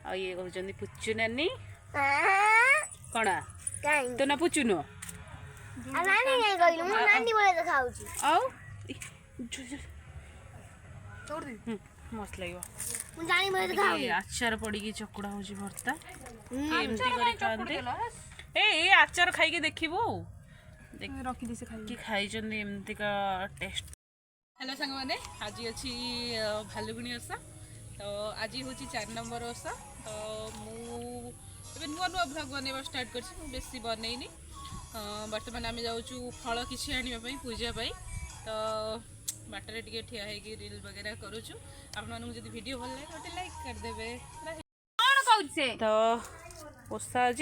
आ ये कहउचंदी पुच्चू नानी कणा तो ना पुच्चू नो नानी नहीं कहलु मु नानी बोले तो खाउची आउ छोड़ दे मस्त लागो मु जानी बोले तो खाउची आचार पड़ी की चकुड़ा होची भर्ता एमती करी कांदे ए आचार खाई के देखिबो देख रखी दिसे खाई की खाई जंदी एमती का टेस्ट। हेलो संग माने आज अछि भालुगुनी ओसा तो आज होची 4 नंबर ओसा तो मु एबे नुवा नुवा ब्लॉग बनेबा स्टार्ट करछि बेसी बनेइनी वर्तमान आम जाऊँ फल किसी आने पूजा पाई तो बाटर टे ठिया है रील वगैरह करुचु आपन जब वीडियो भल लगे गोटे लाइक करदे तो ओषा आज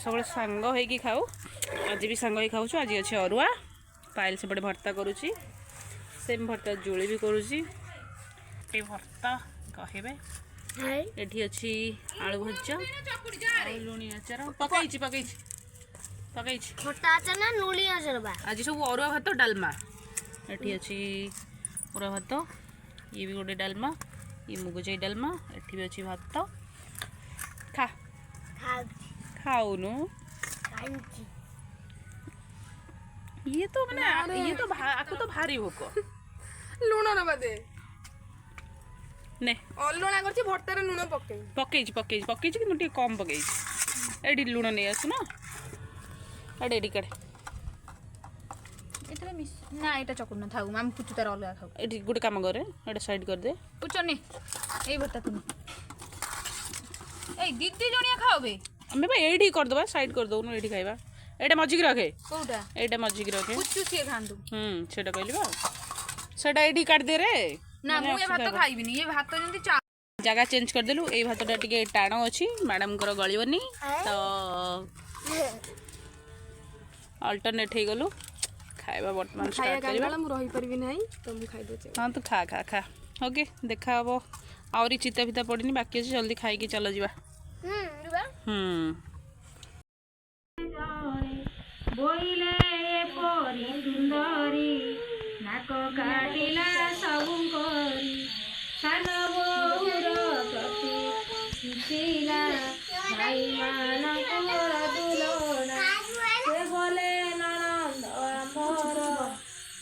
सब सांग हो खाऊ आज भी सांग हो खाऊ आज अच्छे अरुआ पायल सेपटे भर्ता करुच्ची सेम भर्ता जुड़ी भी करुच्ची भर्ता कहे ये अच्छी आलू भजा लुणी आचार पकई खट्टा आचार ना लुणी आचार बा आज सब अरुआ भात डालमा एठी अच्छी अरुआ भात ये भी गोटे डालमा ये मुग जाई डालमा एठी भी अच्छी भात खा खाऊनु ये तो माने ये तो आको तो भारी भोक लुण न बादे ने अलुणा करछि भट्टारे लुण पकई कि टे कम पकई एडी लुण नहीं आसु ना एडी एडी काढे एटा मिस ना एटा चकुर न थाउ हम पुचु तार अलगा खाउ एडी गुड काम करे एटा साइड कर दे पुचनी ए भट्टा तुम ए दीदी जणिया खाओ बे हमें भाई एडी कर दबा साइड कर दो एडी खाइबा एटा मजी की रखे कोटा एटा मजी की रखे पुचु से खांदु सेटा कहलिबा सेटा एडी काट दे रे ना मु ए भात खाइबिनी ये भात जंती चा जगह चेंज कर देलु ए भातटा टिके टाणो अछि मैडम कर गळिबनी तो अल्टरनेट हे गलु खाइबा वर्तमान स्टार्ट करबा मु रही परबी नाही तो मु खाइ दे हां तो खा खा खा ओके देखा हबो आउरी चिता फिता पड़नी बाकी अछि जल्दी खाई के चलो जीवा बोइले परी सुंदरी नाको काटिला सबुंकरी सान बहुर प्रति सुशीला भाई मानको दुलोना से बोले ननंद अमर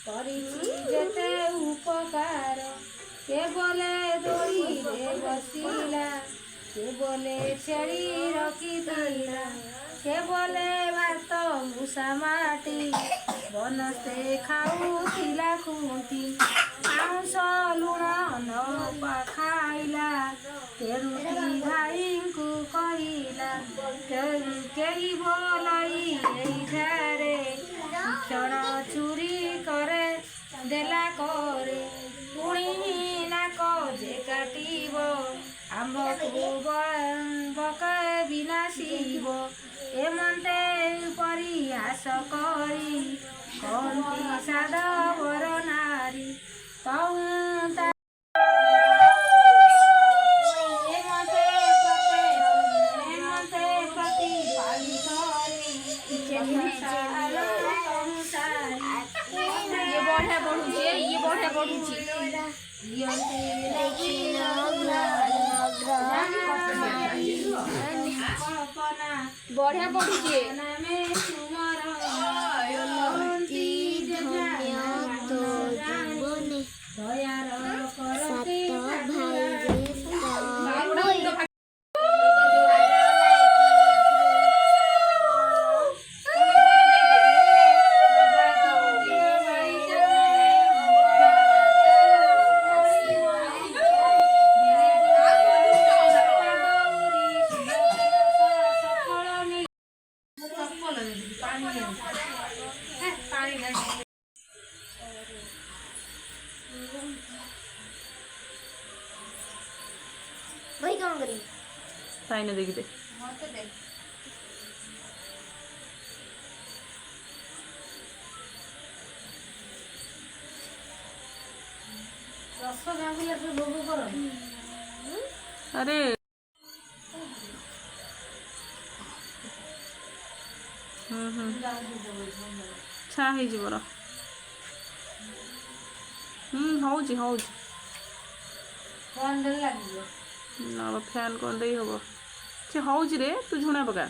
करिछि जेते उपकार के बोले दोई रे बसिला के बोले छेड़ी रखी दिला के बोले भात मुसा माटी बनस्ते खाऊला खुंटी आउस लुण न खाइला तेरुटी भाई को कहला कई बोलाई धारे क्षण चूरी करे देला करे पुणी नाक जे काटिब आम्बको बक विनाशिब एमते परिहास करी कौंती साद वर नारी एमते प्रतिपाली ये बढ़िया बढ़ुची बढ़िया पड़ुची भाई कौन करी साइन देख दे अरे छा है जीवर हौजी हौजी कौन डर लगी ନା ଫ୍ୟାନ୍ କ'ଣ ଦେଇ ହବ ସେ ହେଉଛି ରେ ତୁ ଝୁଣା ପକା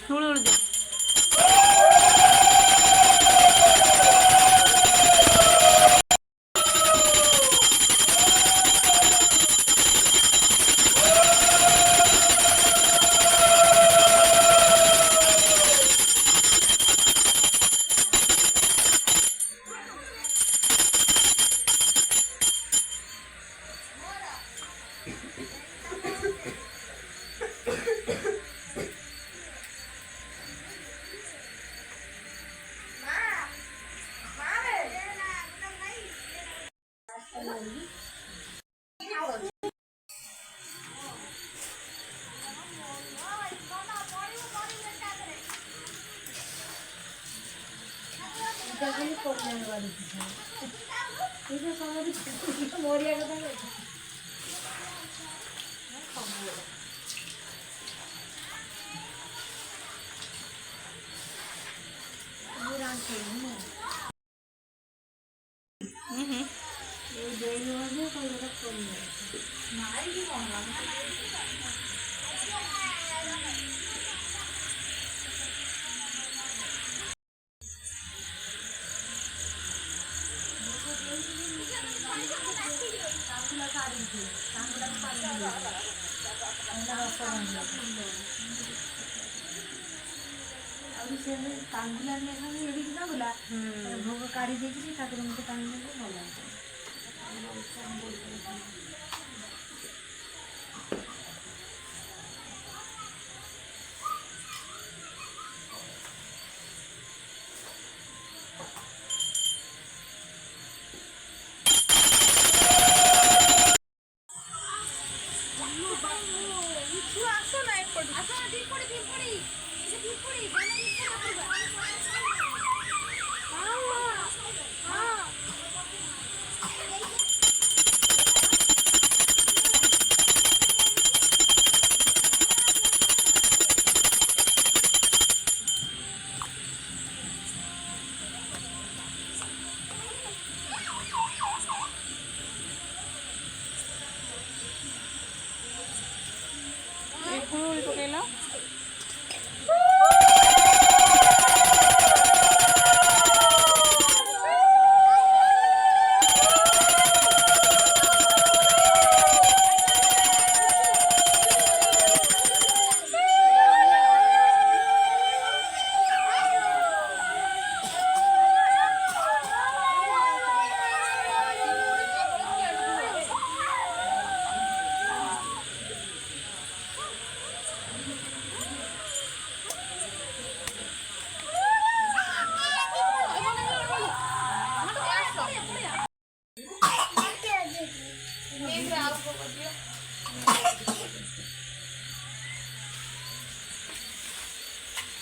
ହୁଳୁ ହୁଳୁ ଭୋଗ କାଢି ଦେଇକି ଠାକୁରଙ୍କୁ ପାଣି ଦେଲେ ଭଲ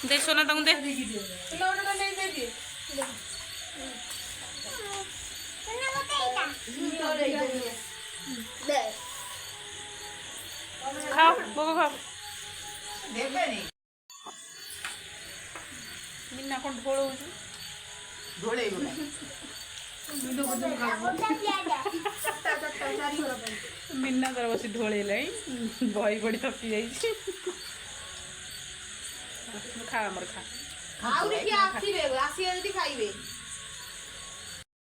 दे सोना तक दे खाओ भोग खाओ मिना कौन ढोल ढोले मिना तर बस ढोल बही पड़ी थकी जा खा मर खा आउरी कि आसीबे आसी जदी खाइबे